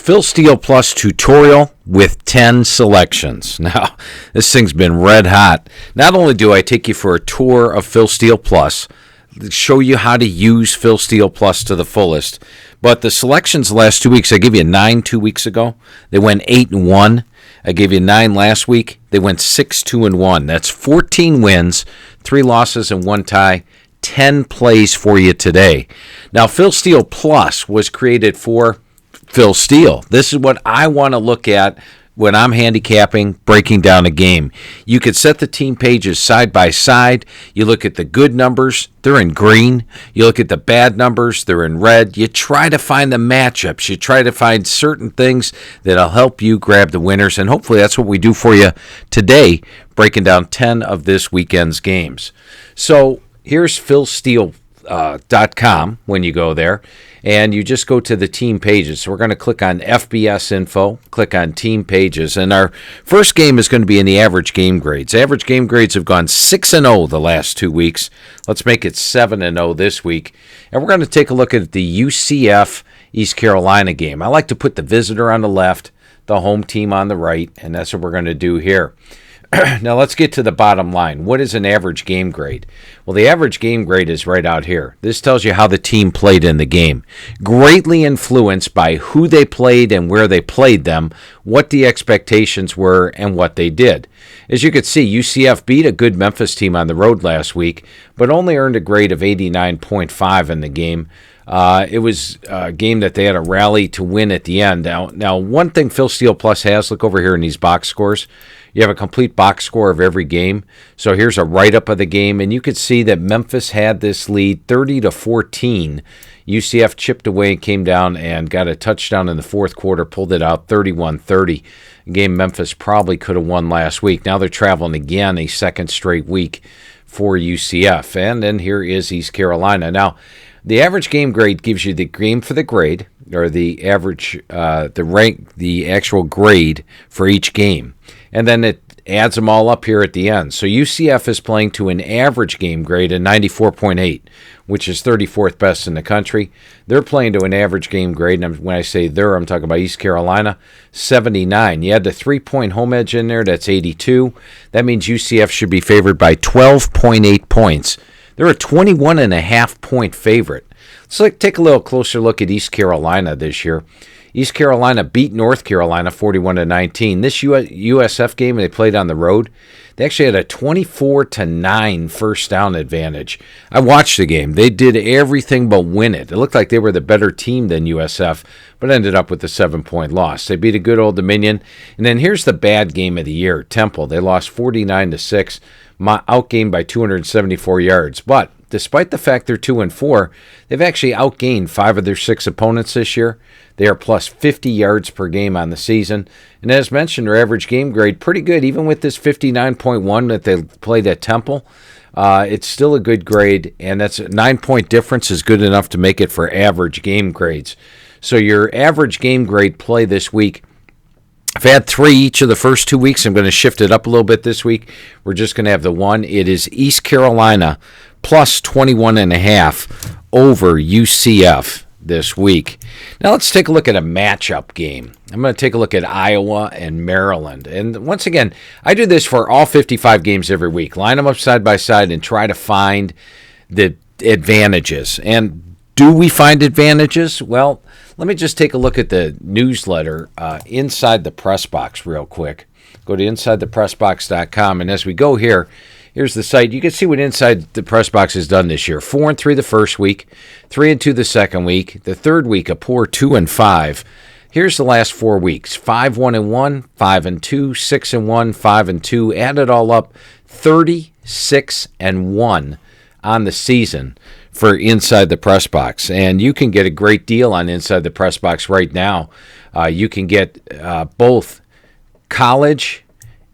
Phil Steele Plus tutorial with 10 selections. Now, this thing's been red hot. Not only do I take you for a tour of Phil Steele Plus, show you how to use Phil Steele Plus to the fullest, but the selections the last 2 weeks, I gave you 9 2 weeks ago. They went 8-1. I gave you 9 last week. They went 6-2-1. That's 14 wins, 3 losses, and 1 tie. 10 plays for you today. Now, Phil Steele Plus was created for Phil Steele. This is what I want to look at when I'm handicapping, breaking down a game. You could set the team pages side by side. You look at the good numbers, they're in green. You look at the bad numbers, they're in red. You try to find the matchups. You try to find certain things that'll help you grab the winners, and hopefully that's what we do for you today, breaking down 10 of this weekend's games. So here's philsteele.com when you go there, and you just go to the team pages. So we're going to click on FBS info, click on team pages, and our first game is going to be in the average game grades. Average game grades have gone 6-0 the last 2 weeks. Let's make it 7-0 this week, and we're going to take a look at the UCF East Carolina game. I like to put the visitor on the left, the home team on the right, and that's what we're going to do here. Now let's get to the bottom line. What is an average game grade? Well, the average game grade is right out here. This tells you how the team played in the game. Greatly influenced by who they played and where they played them, what the expectations were, and what they did. As you can see, UCF beat a good Memphis team on the road last week, but only earned a grade of 89.5 in the game. It was a game that they had a rally to win at the end. Now, one thing Phil Steele Plus has, look over here in these box scores. You have a complete box score of every game. So here's a write-up of the game, and you could see that Memphis had this lead 30-14. UCF chipped away and came down and got a touchdown in the fourth quarter, pulled it out 31-30. A game Memphis probably could have won last week. Now they're traveling again a second straight week for UCF. And then here is East Carolina. Now, the average game grade gives you the game for the grade, or the average, the actual grade for each game. And then it adds them all up here at the end. So UCF is playing to an average game grade of 94.8, which is 34th best in the country. They're playing to an average game grade, and when I say they're, I'm talking about East Carolina, 79. You add the 3-point home edge in there, that's 82. That means UCF should be favored by 12.8 points. They're a 21.5-point favorite. Let's take a little closer look at East Carolina this year. East Carolina beat North Carolina 41-19. This USF game they played on the road, they actually had a 24-9 first down advantage. I watched the game. They did everything but win it. It looked like they were the better team than USF, but ended up with a 7-point loss. They beat a good Old Dominion. And then here's the bad game of the year, Temple. They lost 49-6, outgained by 274 yards. But despite the fact they're 2-4, they've actually outgained 5 of their 6 opponents this year. They are plus 50 yards per game on the season. And as mentioned, their average game grade, pretty good. Even with this 59.1 that they played at Temple, it's still a good grade. And that's a 9-point difference is good enough to make it for average game grades. So your average game grade play this week, I've had 3 each of the first 2 weeks. I'm going to shift it up a little bit this week. We're just going to have the one. It is East Carolina plus 21.5 over UCF this week. Now let's take a look at a matchup game. I'm going to take a look at Iowa and Maryland. And once again, I do this for all 55 games every week. Line them up side by side and try to find the advantages. And do we find advantages? Well, let me just take a look at the newsletter Inside the Press Box real quick. Go to InsideThePressBox.com, and as we go here, here's the site. You can see what Inside the Press Box has done this year. 4-3 the first week, 3-2 the second week, the third week a poor 2-5. Here's the last 4 weeks: 5-1-1, 5-2, 6-1, 5-2. Add it all up, 36-1 on the season for Inside the Press Box. And you can get a great deal on Inside the Press Box right now. You can get both college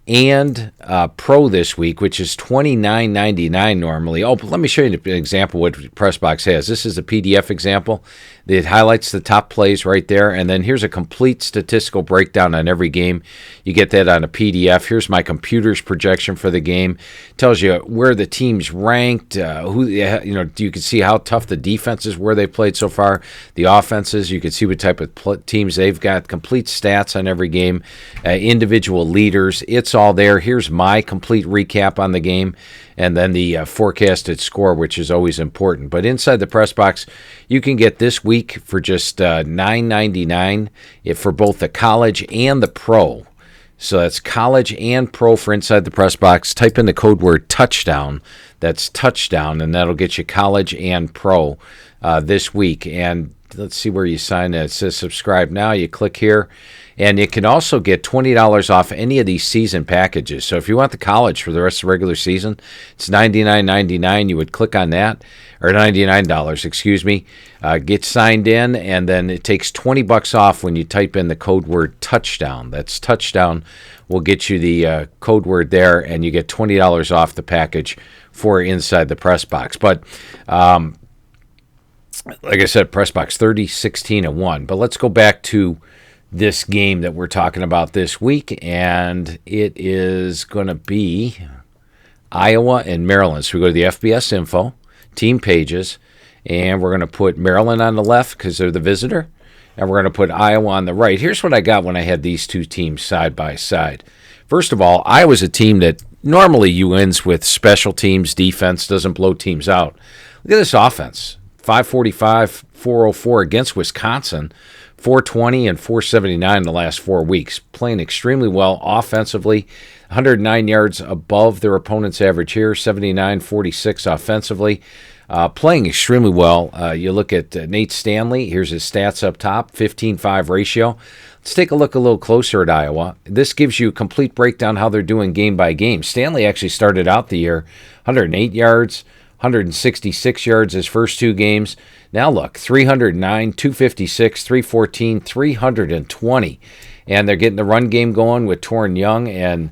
and pro this week, which is $29.99 normally. Oh, but let me show you an example of what PressBox has. This is a PDF example. It highlights the top plays right there, and then here's a complete statistical breakdown on every game. You get that on a PDF. Here's my computer's projection for the game. It tells you where the team's ranked, you can see how tough the defenses were they played so far, the offenses. You can see what type of teams they've got, complete stats on every game, individual leaders. It's all there. Here's my complete recap on the game, and then the forecasted score, which is always important. But inside the press box, you can get this week for just $9.99 for both the college and the pro. So that's college and pro for inside the press box. Type in the code word touchdown. That's touchdown, and that'll get you college and pro this week. And let's see where you sign in. It says subscribe now. You click here. And you can also get $20 off any of these season packages. So if you want the college for the rest of the regular season, it's $99.99. You would click on that, or $99, excuse me. Get signed in, and then it takes $20 off when you type in the code word touchdown. That's touchdown. We'll get you the code word there, and you get $20 off the package for inside the press box. But like I said, press box 30, 16, and 1. But let's go back to this game that we're talking about this week, and it is going to be Iowa and Maryland. So we go to the FBS info, team pages, and we're going to put Maryland on the left because they're the visitor, and we're going to put Iowa on the right. Here's what I got when I had these two teams side by side. First of all, Iowa's a team that normally wins with special teams, defense, doesn't blow teams out. Look at this offense, 545, 404 against Wisconsin, 420 and 479 in the last 4 weeks. Playing extremely well offensively, 109 yards above their opponent's average here, 79-46 offensively. Playing extremely well. You look at Nate Stanley. Here's his stats up top, 15-5 ratio. Let's take a look a little closer at Iowa. This gives you a complete breakdown how they're doing game by game. Stanley actually started out the year 108 yards, 166 yards his first 2 games. Now look, 309, 256, 314, 320. And they're getting the run game going with Torrin Young and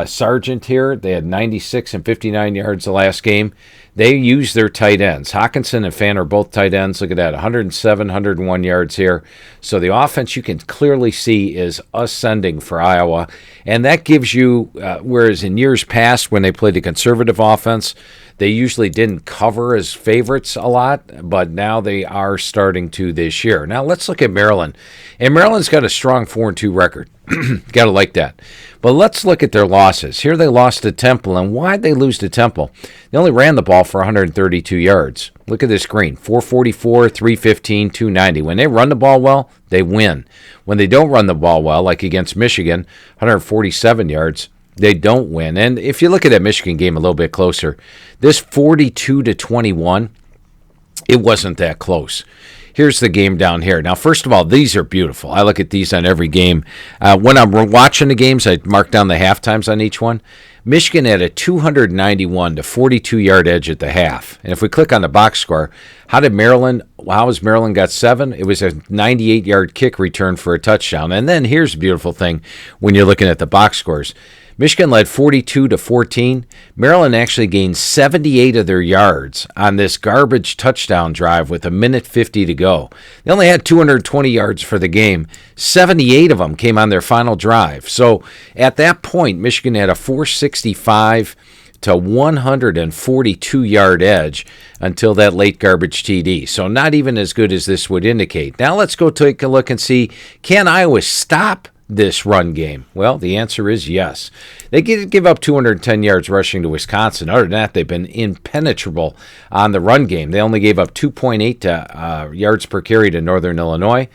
Sargent here. They had 96 and 59 yards the last game. They use their tight ends. Hawkinson and Fan are both tight ends. Look at that, 107, 101 yards here. So the offense you can clearly see is ascending for Iowa. And that gives you, whereas in years past when they played a conservative offense, they usually didn't cover as favorites a lot, but now they are starting to this year. Now let's look at Maryland. And Maryland's got a strong 4-2 record. Got to like that. But let's look at their losses. Here they lost to Temple. And why'd they lose to Temple? They only ran the ball for 132 yards. Look at this screen, 444, 315, 290. When they run the ball well, they win. When they don't run the ball well, like against Michigan, 147 yards, they don't win. And if you look at that Michigan game a little bit closer, this 42-21, it wasn't that close. Here's the game down here. Now, first of all, these are beautiful. I look at these on every game. When I'm watching the games, I mark down the half times on each one. Michigan had a 291 to 42-yard edge at the half. And if we click on the box score, how has Maryland got 7? It was a 98-yard kick return for a touchdown. And then here's the beautiful thing when you're looking at the box scores. Michigan led 42-14. Maryland actually gained 78 of their yards on this garbage touchdown drive with 1:50 to go. They only had 220 yards for the game. 78 of them came on their final drive. So at that point, Michigan had a 465 to 142-yard edge until that late garbage TD. So not even as good as this would indicate. Now let's go take a look and see, can Iowa stop this run game? Well, the answer is yes. They give up 210 yards rushing to Wisconsin. Other than that, they've been impenetrable on the run game. They only gave up 2.8 yards per carry to Northern Illinois.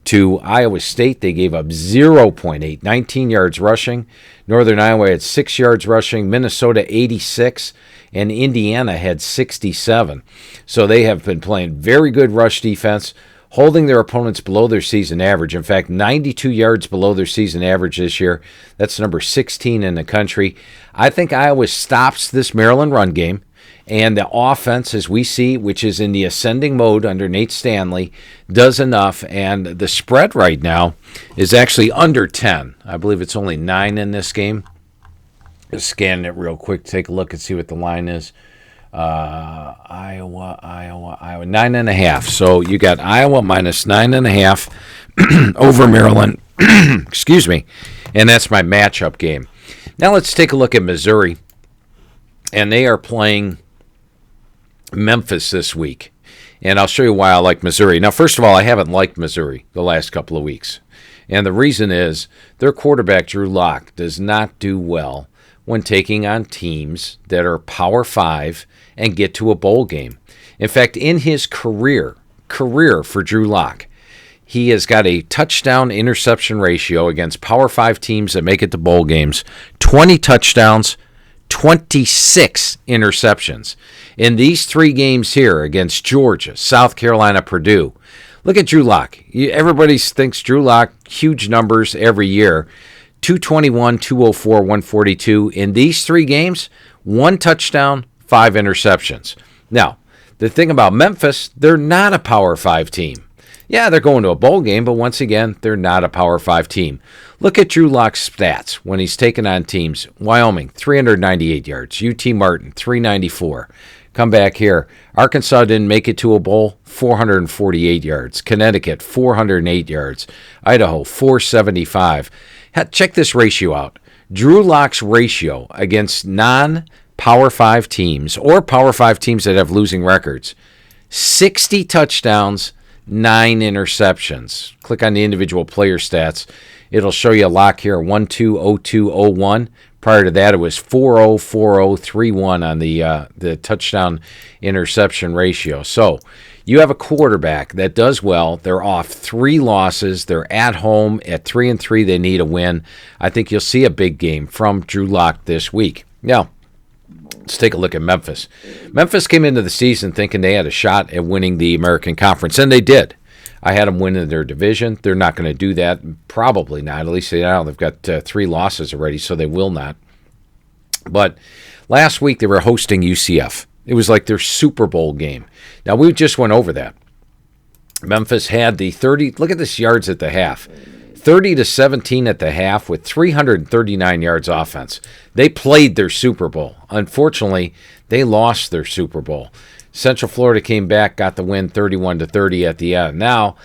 To Iowa State, they gave up 0.8, 19 yards rushing. Northern Iowa had 6 yards rushing. Minnesota, 86. And Indiana had 67. So they have been playing very good rush defense, holding their opponents below their season average. In fact, 92 yards below their season average this year. That's number 16 in the country. I think Iowa stops this Maryland run game, and the offense, as we see, which is in the ascending mode under Nate Stanley, does enough. And the spread right now is actually under 10. I believe it's only 9 in this game. Just scanning it real quick, take a look and see what the line is. Iowa, 9.5. So you got Iowa minus 9.5 over Maryland. Excuse me. And that's my matchup game. Now let's take a look at Missouri. And they are playing Memphis this week. And I'll show you why I like Missouri. Now, first of all, I haven't liked Missouri the last couple of weeks. And the reason is their quarterback, Drew Lock, does not do well when taking on teams that are Power 5 and get to a bowl game. In fact, in his career for Drew Lock, he has got a touchdown-interception ratio against Power 5 teams that make it to bowl games, 20 touchdowns, 26 interceptions. In these 3 games here against Georgia, South Carolina, Purdue, look at Drew Lock. Everybody thinks Drew Lock, huge numbers every year. 221, 204, 142. In these 3 games, 1 touchdown, 5 interceptions. Now, the thing about Memphis, they're not a Power 5 team. Yeah, they're going to a bowl game, but once again, they're not a Power 5 team. Look at Drew Lock's stats when he's taken on teams. Wyoming, 398 yards. UT Martin, 394. Come back here. Arkansas didn't make it to a bowl, 448 yards. Connecticut, 408 yards. Idaho, 475. Check this ratio out. Drew Lock's ratio against non-Power 5 teams or Power 5 teams that have losing records, 60 touchdowns, 9 interceptions. Click on the individual player stats. It'll show you a Lock here, 1-2-0-2-0-1. Prior to that, it was 4-0, 4-0, 3-1 on the touchdown interception ratio. So you have a quarterback that does well. They're off 3 losses. They're at home at 3-3. They need a win. I think you'll see a big game from Drew Lock this week. Now, let's take a look at Memphis. Memphis came into the season thinking they had a shot at winning the American Conference, and they did. I had them winning their division. They're not going to do that. Probably not. At least they've got 3 losses already, so they will not. But last week they were hosting UCF. It was like their Super Bowl game. Now, we just went over that. Memphis had the 30, look at this yards at the half. 30-17 at the half with 339 yards offense. They played their Super Bowl. Unfortunately, they lost their Super Bowl. Central Florida came back, got the win 31-30 at the end. Now,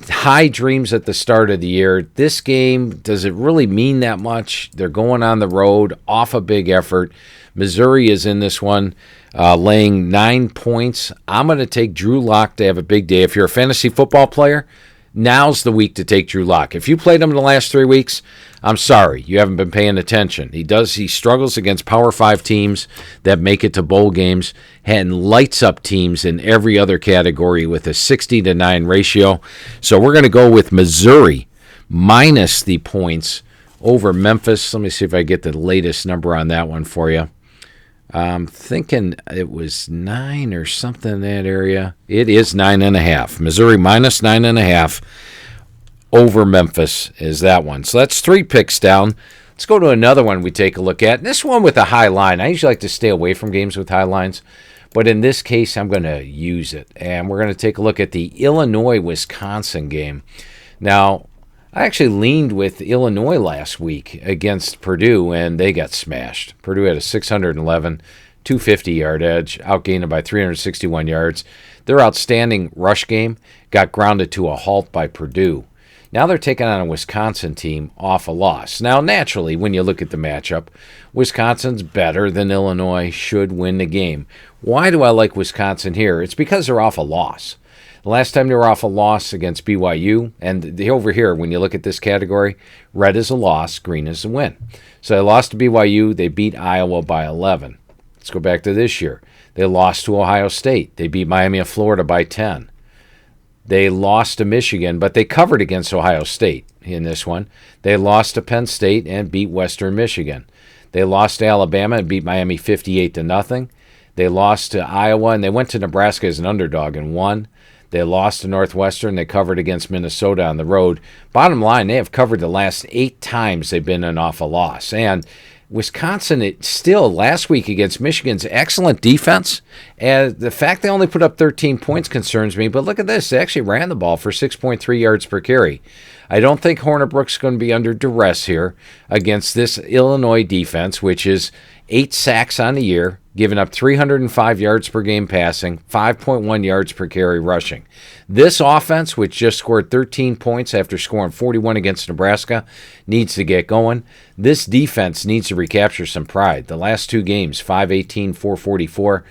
high dreams at the start of the year. This game, does it really mean that much? They're going on the road, off a big effort. Missouri is in this one, laying 9 points. I'm going to take Drew Lock to have a big day. If you're a fantasy football player, now's the week to take Drew Lock. If you played him the last 3 weeks, I'm sorry, you haven't been paying attention. He struggles against Power 5 teams that make it to bowl games and lights up teams in every other category with a 60-9 ratio. So we're going to go with Missouri minus the points over Memphis. Let me see if I get the latest number on that one for you. I'm thinking it was 9 or something in that area. It is 9.5. Missouri minus 9.5 over Memphis is that one. So that's 3 picks down. Let's go to another one we take a look at. This one with a high line. I usually like to stay away from games with high lines, but in this case, I'm going to use it. And we're going to take a look at the Illinois-Wisconsin game. Now, I actually leaned with Illinois last week against Purdue, and they got smashed. Purdue had a 611, 250-yard edge, outgained by 361 yards. Their outstanding rush game got grounded to a halt by Purdue. Now they're taking on a Wisconsin team off a loss. Now, naturally, when you look at the matchup, Wisconsin's better than Illinois, should win the game. Why do I like Wisconsin here? It's because they're off a loss. The last time they were off a loss against BYU, and over here, when you look at this category, red is a loss, green is a win. So they lost to BYU. They beat Iowa by 11. Let's go back to this year. They lost to Ohio State. They beat Miami of Florida by 10. They lost to Michigan, but they covered against Ohio State in this one. They lost to Penn State and beat Western Michigan. They lost to Alabama and beat Miami 58-0. They lost to Iowa, and they went to Nebraska as an underdog and won. They lost to Northwestern. They covered against Minnesota on the road. Bottom line, they have covered the last 8 times they've been off a loss. And Wisconsin, it still, last week against Michigan's excellent defense And the fact they only put up 13 points concerns me, but look at this. They actually ran the ball for 6.3 yards per carry. I don't think Hornibrook's going to be under duress here against this Illinois defense, which is 8 sacks on the year, giving up 305 yards per game passing, 5.1 yards per carry rushing. This offense, which just scored 13 points after scoring 41 against Nebraska, needs to get going. This defense needs to recapture some pride. The last 2 games, 518, 444.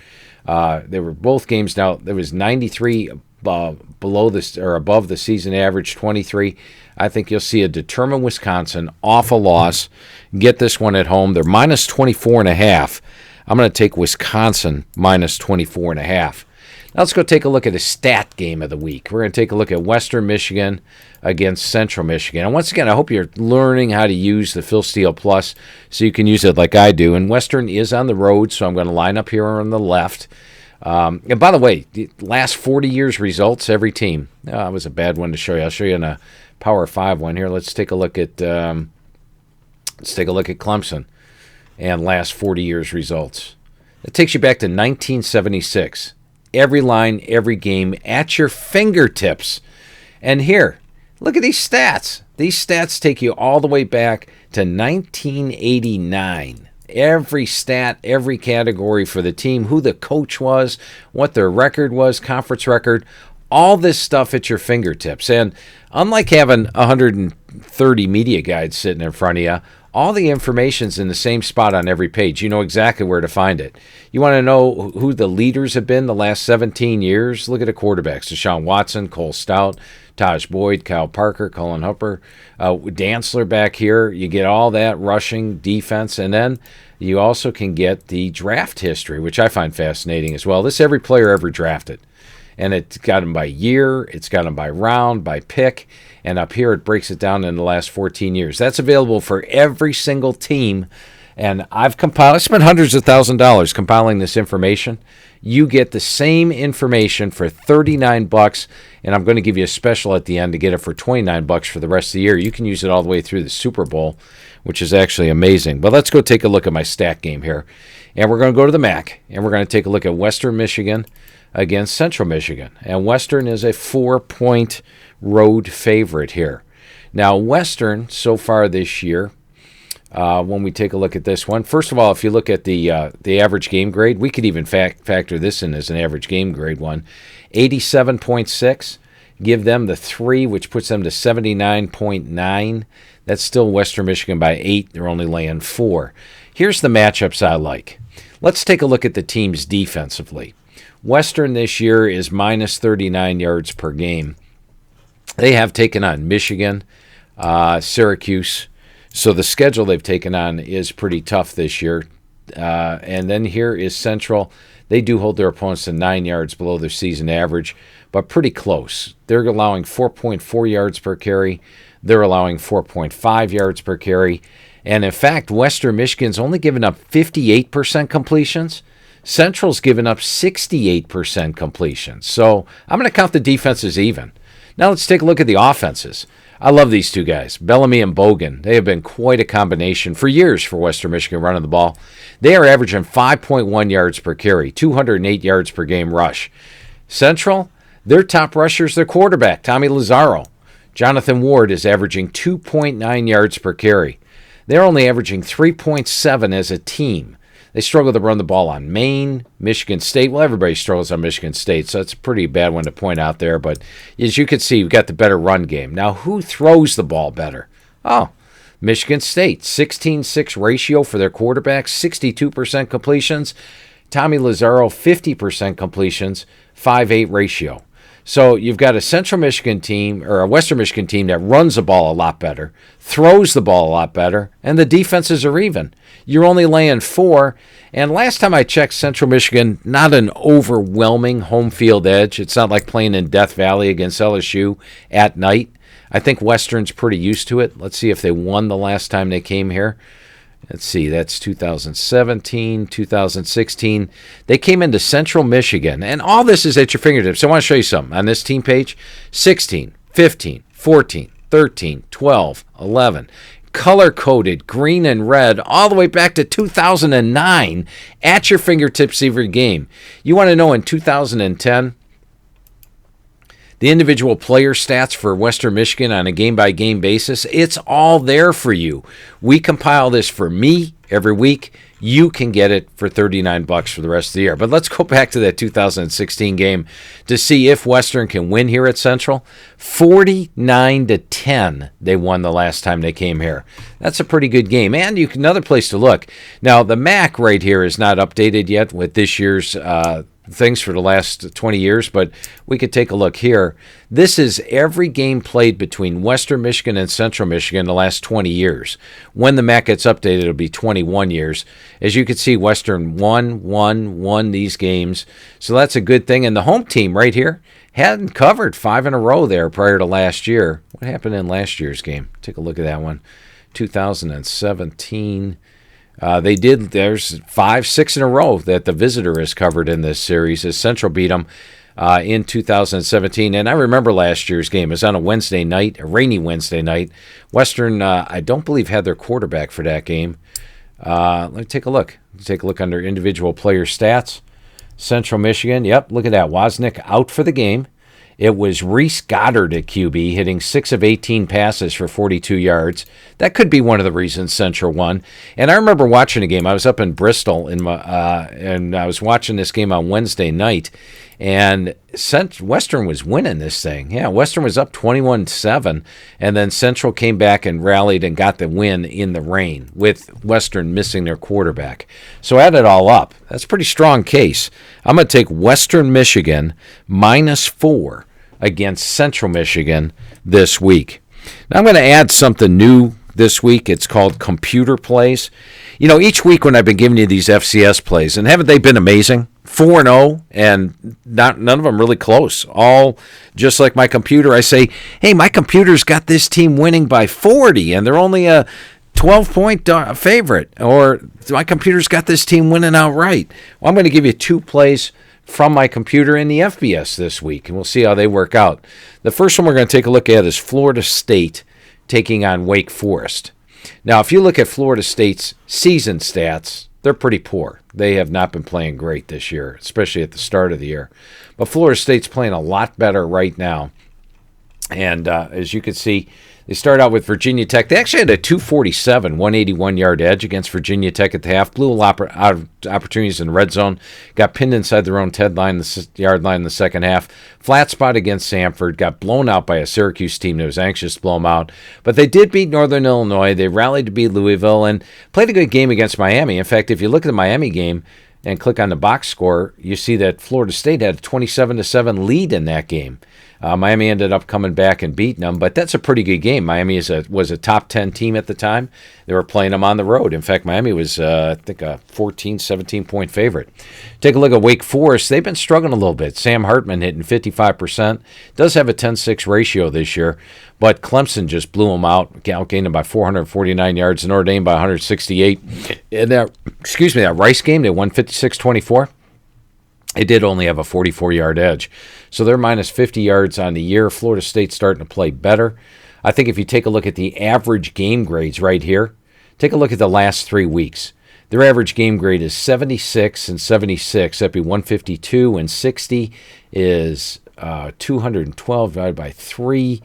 They were both games now. There was 93 below this or above the season average, 23. I think you'll see a determined Wisconsin off a loss. Get this one at home. They're minus 24.5. I'm going to take Wisconsin minus 24.5. Now let's go take a look at a stat game of the week. We're going to take a look at Western Michigan against Central Michigan. And once again, I hope you're learning how to use the Phil Steele Plus so you can use it like I do. And Western is on the road, so I'm going to line up here on the left. And by the way, the last 40 years results, every team. It was a bad one to show you. I'll show you in a Power 5 one here. Let's take a look at Clemson and last 40 years results. It takes you back to 1976. Every line, every game at your fingertips. And here, look at these stats. These stats take you all the way back to 1989. Every stat, every category for the team, who the coach was, what their record was, conference record, all this stuff at your fingertips. And unlike having 130 media guides sitting in front of you, all the information's in the same spot on every page. You know exactly where to find it. You want to know who the leaders have been the last 17 years? Look at the quarterbacks. Deshaun Watson, Cole Stout, Taj Boyd, Kyle Parker, Colin Hooper, Dantzler back here. You get all that rushing, defense, and then you also can get the draft history, which I find fascinating as well. This every player ever drafted. And it's got them by year, it's got them by round, by pick, and up here it breaks it down in the last 14 years. That's available for every single team, and I spent hundreds of $1,000s compiling this information. You get the same information for $39, and I'm going to give you a special at the end to get it for $29 for the rest of the year. You can use it all the way through the Super Bowl, which is actually amazing. But let's go take a look at my stat game here, and we're going to go to the MAC, and we're going to take a look at Western Michigan against Central Michigan. And Western is a 4-point road favorite here. Now, Western, so far this year, when we take a look at this one, first of all, if you look at the average game grade, we could even factor this in as an average game grade one. 87.6, give them the 3, which puts them to 79.9. That's still Western Michigan by 8. They're only laying 4. Here's the matchups I like. Let's take a look at the teams defensively. Western this year is minus 39 yards per game. They have taken on Michigan, Syracuse. So the schedule they've taken on is pretty tough this year. And then here is Central. They do hold their opponents to 9 yards below their season average, but pretty close. They're allowing 4.4 yards per carry. They're allowing 4.5 yards per carry. And in fact, Western Michigan's only given up 58% completions. Central's given up 68% completions. So I'm going to count the defenses even. Now let's take a look at the offenses. I love these two guys, Bellamy and Bogan. They have been quite a combination for years for Western Michigan running the ball. They are averaging 5.1 yards per carry, 208 yards per game rush. Central, their top rusher is their quarterback, Tommy Lazzaro. Jonathan Ward is averaging 2.9 yards per carry. They're only averaging 3.7 as a team. They struggle to run the ball on Maine, Michigan State. Well, everybody struggles on Michigan State, so it's a pretty bad one to point out there. But as you can see, we've got the better run game. Now, who throws the ball better? Oh, Michigan State. 16-6 ratio for their quarterbacks, 62% completions. Tommy Lazzaro, 50% completions, 5-8 ratio. So you've got a Central Michigan team or a Western Michigan team that runs the ball a lot better, throws the ball a lot better, and the defenses are even. You're only laying 4. And last time I checked, Central Michigan, not an overwhelming home field edge. It's not like playing in Death Valley against LSU at night. I think Western's pretty used to it. Let's see if they won the last time they came here. Let's see, that's 2017, 2016. They came into Central Michigan, and all this is at your fingertips. I want to show you something. On this team page, 16, 15, 14, 13, 12, 11. color-coded, green and red, all the way back to 2009 at your fingertips every game. You want to know in 2010, the individual player stats for Western Michigan on a game-by-game basis, it's all there for you. We compile this for me every week. You can get it for $39 for the rest of the year. But let's go back to that 2016 game to see if Western can win here at Central. 49-10 they won the last time they came here. That's a pretty good game. And another place to look. Now, the MAC right here is not updated yet with this year's things for the last 20 years, but we could take a look here. This is every game played between Western Michigan and Central Michigan the last 20 years. When the MAC gets updated, it'll be 21 years. As you can see, Western won these games, so that's a good thing. And the home team right here hadn't covered 5 in a row there prior to last year. What happened in last year's game? Take a look at that one. 2017. They did. There's 5-6 in a row that the visitor has covered in this series as Central beat them in 2017. And I remember last year's game. It was on a Wednesday night, a rainy Wednesday night. Western, I don't believe, had their quarterback for that game. Let me take a look. Take a look under individual player stats. Central Michigan, yep, look at that. Wozniak out for the game. It was Reese Goddard at QB, hitting 6 of 18 passes for 42 yards. That could be one of the reasons Central won. And I remember watching a game. I was up in Bristol, and I was watching this game on Wednesday night, and Western was winning this thing. Yeah, Western was up 21-7, and then Central came back and rallied and got the win in the rain, with Western missing their quarterback. So add it all up. That's a pretty strong case. I'm going to take Western Michigan -4 against Central Michigan this week. Now I'm going to add something new this week. It's called computer plays. You know, each week when I've been giving you these FCS plays, and haven't they been amazing? 4-0, and none of them really close. All just like my computer. I say, hey, my computer's got this team winning by 40, and they're only a 12-point favorite. Or my computer's got this team winning outright. Well, I'm going to give you 2 plays from my computer in the FBS this week, and we'll see how they work out. The first one we're going to take a look at is Florida State taking on Wake Forest. Now, if you look at Florida State's season stats, they're pretty poor. They have not been playing great this year, especially at the start of the year. But Florida State's playing a lot better right now. And as you can see, they start out with Virginia Tech. They actually had a 247, 181-yard edge against Virginia Tech at the half. Blew a lot of opportunities in the red zone. Got pinned inside their own 10-yard line in the second half. Flat spot against Samford. Got blown out by a Syracuse team that was anxious to blow them out. But they did beat Northern Illinois. They rallied to beat Louisville and played a good game against Miami. In fact, if you look at the Miami game and click on the box score, you see that Florida State had a 27-7 lead in that game. Miami ended up coming back and beating them, but that's a pretty good game. Miami was a top 10 team at the time. They were playing them on the road. In fact, Miami was, I think, a 14, 17-point favorite. Take a look at Wake Forest. They've been struggling a little bit. Sam Hartman hitting 55%. Does have a 10-6 ratio this year, but Clemson just blew them out, outgained them by 449 yards, and Notre Dame by 168. In that Rice game, they won 56-24. It did only have a 44-yard edge. So they're minus 50 yards on the year. Florida State's starting to play better. I think if you take a look at the average game grades right here, take a look at the last 3 weeks. Their average game grade is 76 and 76. That'd be 152, and 60 is 212 divided by 3.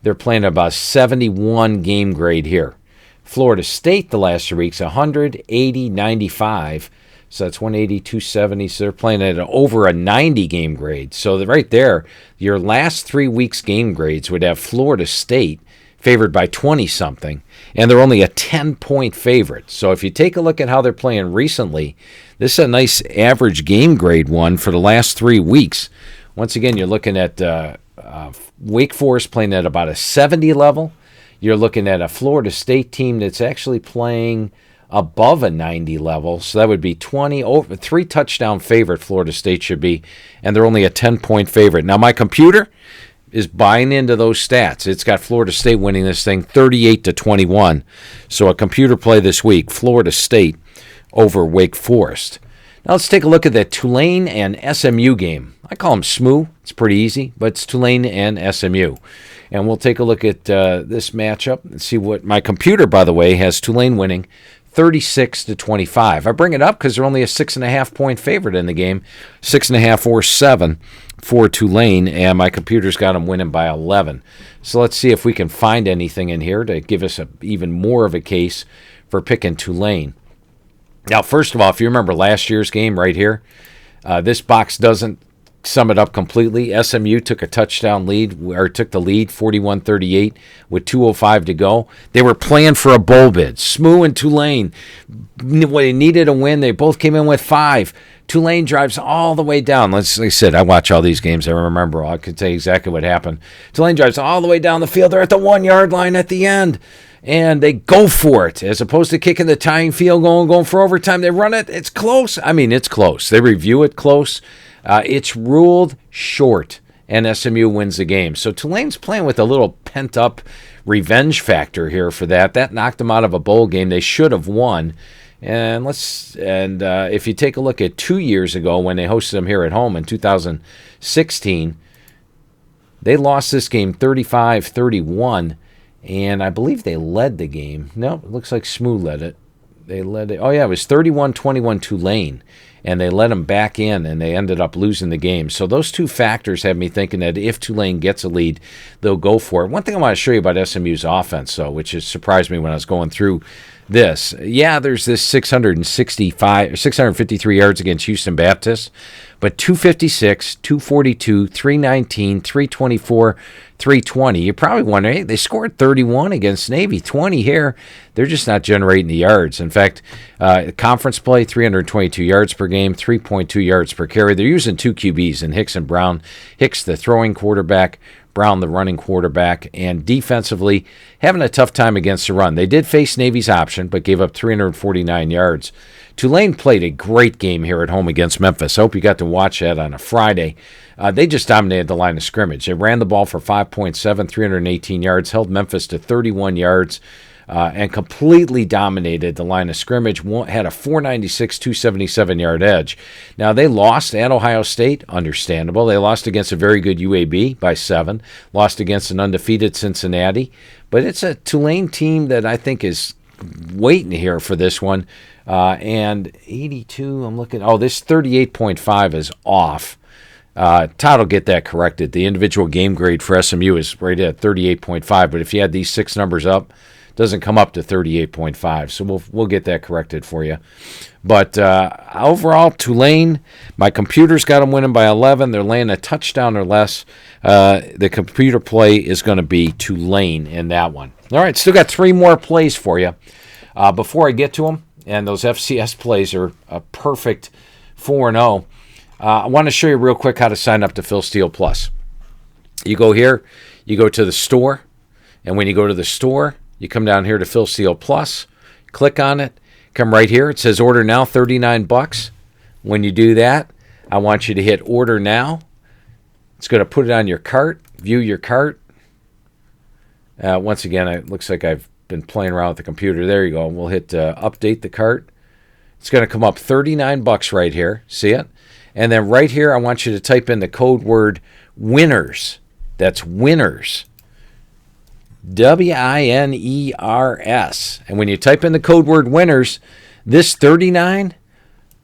They're playing about 71 game grade here. Florida State the last 3 weeks, 100, 80, 95. So that's 180, 270. So they're playing at over a 90 game grade. So right there, your last 3 weeks game grades would have Florida State favored by 20-something, and they're only a 10-point favorite. So if you take a look at how they're playing recently, this is a nice average game grade one for the last 3 weeks. Once again, you're looking at Wake Forest playing at about a 70 level. You're looking at a Florida State team that's actually playing above a 90 level, so that would be 20 over 3 touchdown favorite Florida State should be, and they're only a 10-point favorite. Now my computer is buying into those stats. It's got Florida State winning this thing 38-21. So a computer play this week, Florida State over Wake Forest. Now let's take a look at the Tulane and SMU game. I call them SMU. It's pretty easy, but it's Tulane and SMU. And we'll take a look at this matchup and see what my computer, by the way, has Tulane winning 36-25. I bring it up because they're only a 6.5 point favorite in the game, 6.5 or 7 for Tulane, and my computer's got them winning by 11. So let's see if we can find anything in here to give us even more of a case for picking Tulane. Now, first of all, if you remember last year's game right here, this box doesn't sum it up completely. SMU took a touchdown lead, or took the lead 41-38 with 2:05 to go. They were playing for a bowl bid. SMU and Tulane, they needed a win. They both came in with 5. Tulane drives all the way down. Like I said, I watch all these games. I remember. I could tell you exactly what happened. Tulane drives all the way down the field. They're at the 1-yard line at the end. And they go for it. As opposed to kicking the tying field goal and going for overtime, they run it. It's close. I mean, it's close. They review it close. It's ruled short, and SMU wins the game. So Tulane's playing with a little pent-up revenge factor here for that. That knocked them out of a bowl game they should have won. And if you take a look at 2 years ago when they hosted them here at home in 2016, they lost this game 35-31, and I believe they led the game. No, it looks like SMU led it. They led it. Oh, yeah, it was 31-21 Tulane. And they let them back in, and they ended up losing the game. So those two factors have me thinking that if Tulane gets a lead, they'll go for it. One thing I want to show you about SMU's offense, though, which has surprised me when I was going through this. Yeah, there's this 653 yards against Houston Baptist, but 256, 242, 319, 324, 320. You're probably wondering, hey, they scored 31 against Navy, 20 here. They're just not generating the yards. In fact, conference play, 322 yards per game, 3.2 yards per carry. They're using 2 QBs in Hicks and Brown. Hicks, the throwing quarterback, Brown, the running quarterback, and defensively having a tough time against the run. They did face Navy's option, but gave up 349 yards. Tulane played a great game here at home against Memphis. I hope you got to watch that on a Friday. They just dominated the line of scrimmage. They ran the ball for 5.7, 318 yards, held Memphis to 31 yards, and completely dominated the line of scrimmage. Had a 496, 277-yard edge. Now, they lost at Ohio State, understandable. They lost against a very good UAB by 7, lost against an undefeated Cincinnati. But it's a Tulane team that I think is waiting here for this one. And 82, I'm looking. Oh, this 38.5 is off. Todd will get that corrected. The individual game grade for SMU is right at 38.5. But if you add these 6 numbers up, it doesn't come up to 38.5. So we'll get that corrected for you. But overall, Tulane, my computer's got them winning by 11. They're laying a touchdown or less. The computer play is going to be Tulane in that one. All right, still got 3 more plays for you. Before I get to them, and those FCS plays are a perfect 4-0, I want to show you real quick how to sign up to Phil Steele Plus. You go here, you go to the store, and when you go to the store, you come down here to Phil Steele Plus, click on it, come right here. It says order now, $39. When you do that, I want you to hit order now. It's going to put it on your cart, view your cart. Once again, it looks like I've been playing around with the computer. There you go. We'll hit update the cart. It's going to come up $39 right here. See it? And then right here, I want you to type in the code word winners. That's winners. WINERS. And when you type in the code word winners, this 39,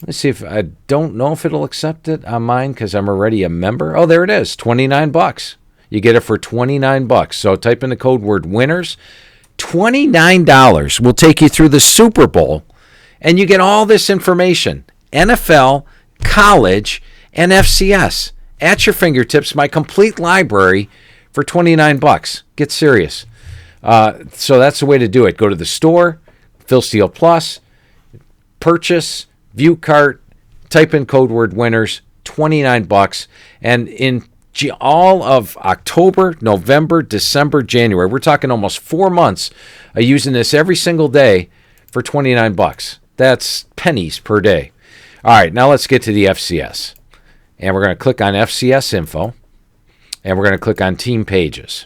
let's see if I don't know if it'll accept it on mine because I'm already a member. Oh, there it is, $29. You get it for $29. So type in the code word winners. $29 will take you through the Super Bowl, and you get all this information, NFL, college, and FCS at your fingertips. My complete library for $29. Get serious. So that's the way to do it. Go to the store, Phil Steele Plus, purchase, view cart, type in code word winners, $29. And in all of October, November, December, January, we're talking almost 4 months of using this every single day for $29. That's pennies per day. All right, now let's get to the FCS. And we're going to click on FCS info, and we're going to click on team pages.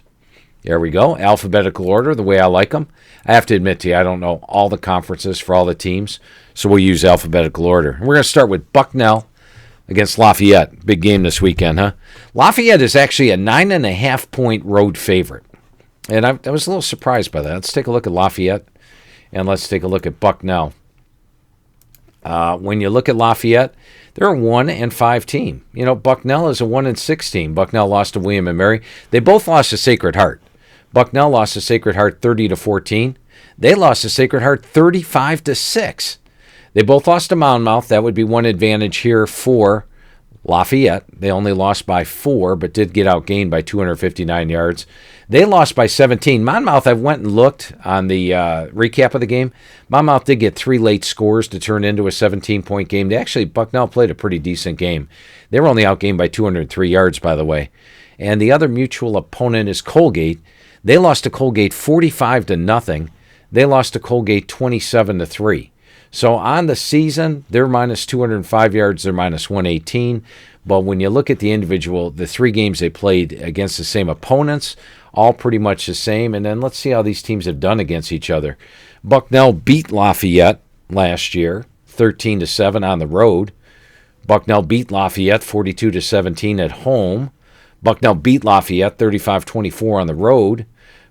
There we go, alphabetical order, the way I like them. I have to admit to you, I don't know all the conferences for all the teams, so we'll use alphabetical order. We're going to start with Bucknell against Lafayette. Big game this weekend, huh? Lafayette is actually a 9.5-point road favorite. And I was a little surprised by that. Let's take a look at Lafayette, and let's take a look at Bucknell. When you look at Lafayette, they're a 1-5 team. You know, Bucknell is a 1-6 team. Bucknell lost to William and Mary. They both lost to Sacred Heart. Bucknell lost to Sacred Heart 30-14. They lost to Sacred Heart 35-6. They both lost to Monmouth. That would be one advantage here for Lafayette. They only lost by 4, but did get outgained by 259 yards. They lost by 17. Monmouth, I went and looked on the recap of the game. Monmouth did get 3 late scores to turn into a 17-point game. Bucknell played a pretty decent game. They were only outgained by 203 yards, by the way. And the other mutual opponent is Colgate. They lost to Colgate 45-0. They lost to Colgate 27-3. So on the season, they're minus 205 yards, they're minus 118. But when you look at the 3 games they played against the same opponents, all pretty much the same. And then let's see how these teams have done against each other. Bucknell beat Lafayette last year, 13-7 on the road. Bucknell beat Lafayette 42-17 at home. Bucknell beat Lafayette 35-24 on the road.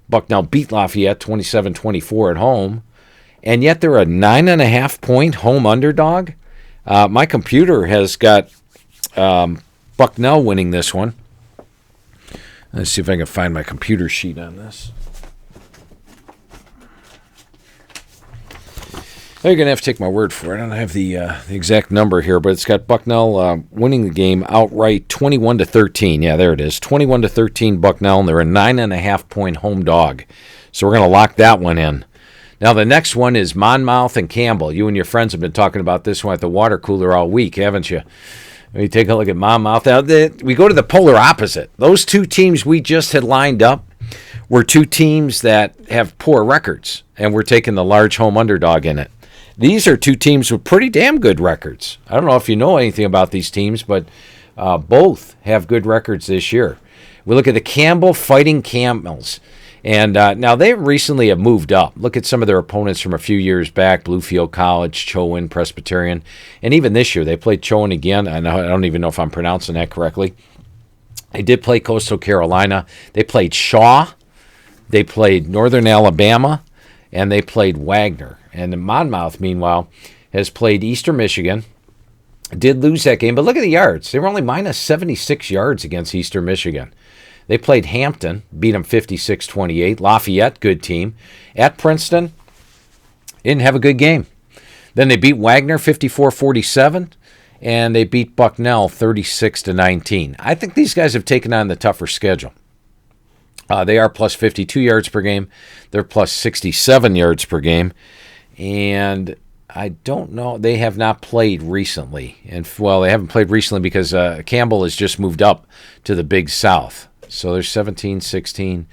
Bucknell beat Lafayette 27-24 at home. And yet they're a 9.5-point home underdog. My computer has got Bucknell winning this one. Let's see if I can find my computer sheet on this. You're going to have to take my word for it. I don't have the exact number here, but it's got Bucknell winning the game outright 21-13. Yeah, there it is. 21-13 Bucknell, and they're a 9.5-point home dog. So we're going to lock that one in. Now, the next one is Monmouth and Campbell. You and your friends have been talking about this one at the water cooler all week, haven't you? We take a look at Monmouth. Now, we go to the polar opposite. Those 2 teams we just had lined up were 2 teams that have poor records, and we're taking the large home underdog in it. These are 2 teams with pretty damn good records. I don't know if you know anything about these teams, but both have good records this year. We look at the Campbell Fighting Camels. And now they recently have moved up. Look at some of their opponents from a few years back, Bluefield College, Chowan, Presbyterian. And even this year, they played Chowan again. I don't even know if I'm pronouncing that correctly. They did play Coastal Carolina. They played Shaw. They played Northern Alabama. And they played Wagner. And the Monmouth, meanwhile, has played Eastern Michigan. Did lose that game, but look at the yards. They were only minus 76 yards against Eastern Michigan. They played Hampton, beat them 56-28. Lafayette, good team. At Princeton, didn't have a good game. Then they beat Wagner 54-47, and they beat Bucknell 36-19. I think these guys have taken on the tougher schedule. They are plus 52 yards per game. They're plus 67 yards per game. And I don't know. They have not played recently. And, well, they haven't played recently because Campbell has just moved up to the Big South. So they're 17, 16,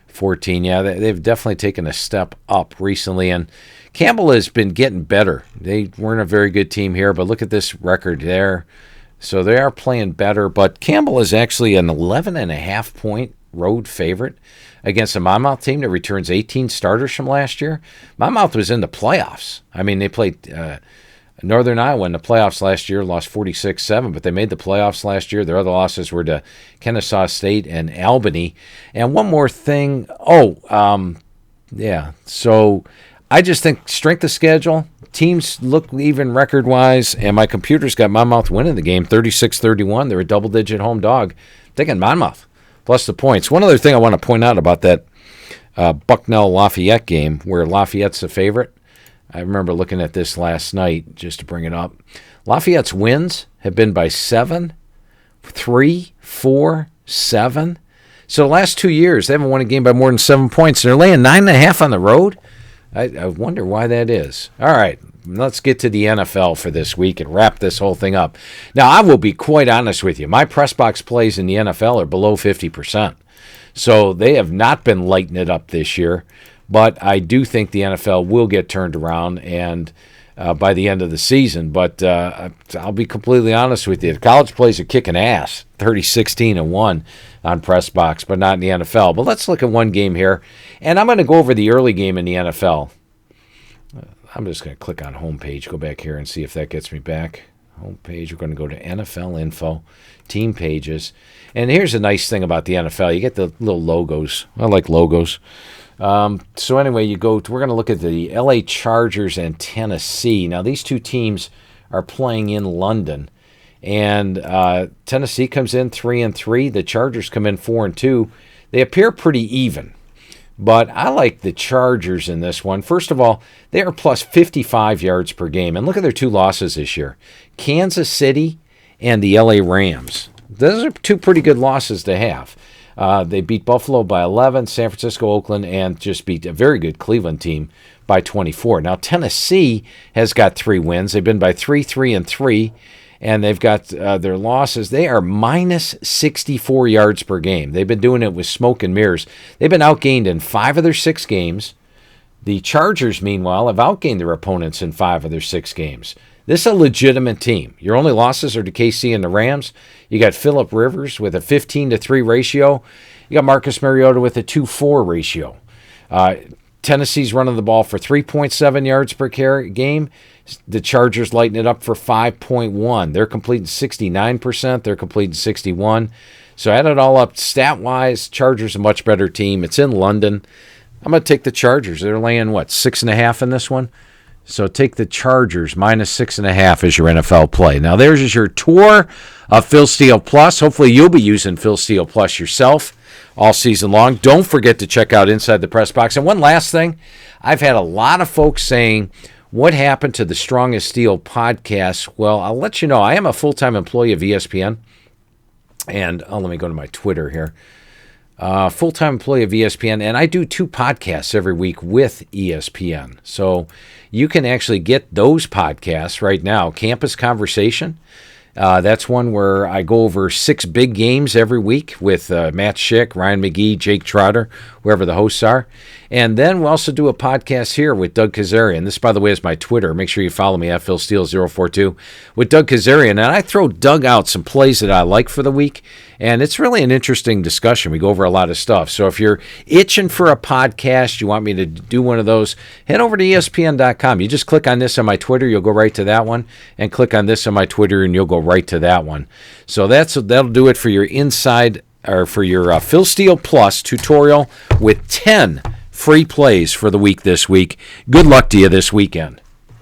14. Yeah, they've definitely taken a step up recently. And Campbell has been getting better. They weren't a very good team here, but look at this record there. So they are playing better. But Campbell is actually an 11.5-point road favorite against a Monmouth team that returns 18 starters from last year. Monmouth was in the playoffs. I mean, they played Northern Iowa in the playoffs last year, lost 46-7, but they made the playoffs last year. Their other losses were to Kennesaw State and Albany. And one more thing. So I just think strength of schedule, teams look even record-wise, and my computer's got Monmouth winning the game 36-31. They're a double-digit home dog. I'm thinking Monmouth plus the points. One other thing I want to point out about that Bucknell-Lafayette game where Lafayette's the favorite. I remember looking at this last night just to bring it up. Lafayette's wins have been by 7, 3, 4, 7. So the last 2 years, they haven't won a game by more than 7 points. They're laying 9.5 on the road. I wonder why that is. All right, let's get to the NFL for this week and wrap this whole thing up. Now, I will be quite honest with you. My press box plays in the NFL are below 50%. So they have not been lighting it up this year. But I do think the NFL will get turned around and by the end of the season. But I'll be completely honest with you. The college plays are kicking ass, 30-16-1 on press box, but not in the NFL. But let's look at one game here. And I'm going to go over the early game in the NFL. I'm just going to click on homepage, go back here and see if that gets me back. Homepage, we're going to go to NFL info, team pages. And here's a nice thing about the NFL. You get the little logos. I like logos. So anyway, we're going to look at the LA Chargers and Tennessee. Now, these two teams are playing in London. And Tennessee comes in 3-3. The Chargers come in 4-2. They appear pretty even. But I like the Chargers in this one. First of all, they are plus 55 yards per game. And look at their two losses this year. Kansas City and the LA Rams. Those are two pretty good losses to have. They beat Buffalo by 11, San Francisco, Oakland, and just beat a very good Cleveland team by 24. Now, Tennessee has got 3 wins. They've been by 3-3-3. And they've got their losses. They are minus 64 yards per game. They've been doing it with smoke and mirrors. They've been outgained in 5 of their 6 games. The Chargers, meanwhile, have outgained their opponents in 5 of their 6 games. This is a legitimate team. Your only losses are to KC and the Rams. You got Phillip Rivers with a 15-3 ratio. You got Marcus Mariota with a 2-4 ratio. Tennessee's running the ball for 3.7 yards per game. The Chargers lighten it up for 5.1. They're completing 69%. They're completing 61%. So add it all up, stat-wise, Chargers a much better team. It's in London. I'm going to take the Chargers. They're laying, 6.5 in this one? So take the Chargers minus 6.5 as your NFL play. Now there's your tour of Phil Steele Plus. Hopefully you'll be using Phil Steele Plus yourself all season long. Don't forget to check out Inside the Press Box. And one last thing, I've had a lot of folks saying, what happened to the Strongest Steel podcast? Well, I'll let you know. I am a full-time employee of ESPN. And let me go to my Twitter here. Full-time employee of ESPN, and I do 2 podcasts every week with ESPN. So you can actually get those podcasts right now. Campus Conversation. That's one where I go over 6 big games every week with Matt Schick, Ryan McGee, Jake Trotter, whoever the hosts are. And then we also do a podcast here with Doug Kazarian. This, by the way, is my Twitter. Make sure you follow me at PhilSteele042 with Doug Kazarian. And I throw Doug out some plays that I like for the week. And it's really an interesting discussion. We go over a lot of stuff. So if you're itching for a podcast, you want me to do one of those, head over to ESPN.com. You just click on this on my Twitter, you'll go right to that one. And click on this on my Twitter, and you'll go right to that one. So that'll do it for your Phil Steele Plus tutorial with 10 free plays for the week this week. Good luck to you this weekend.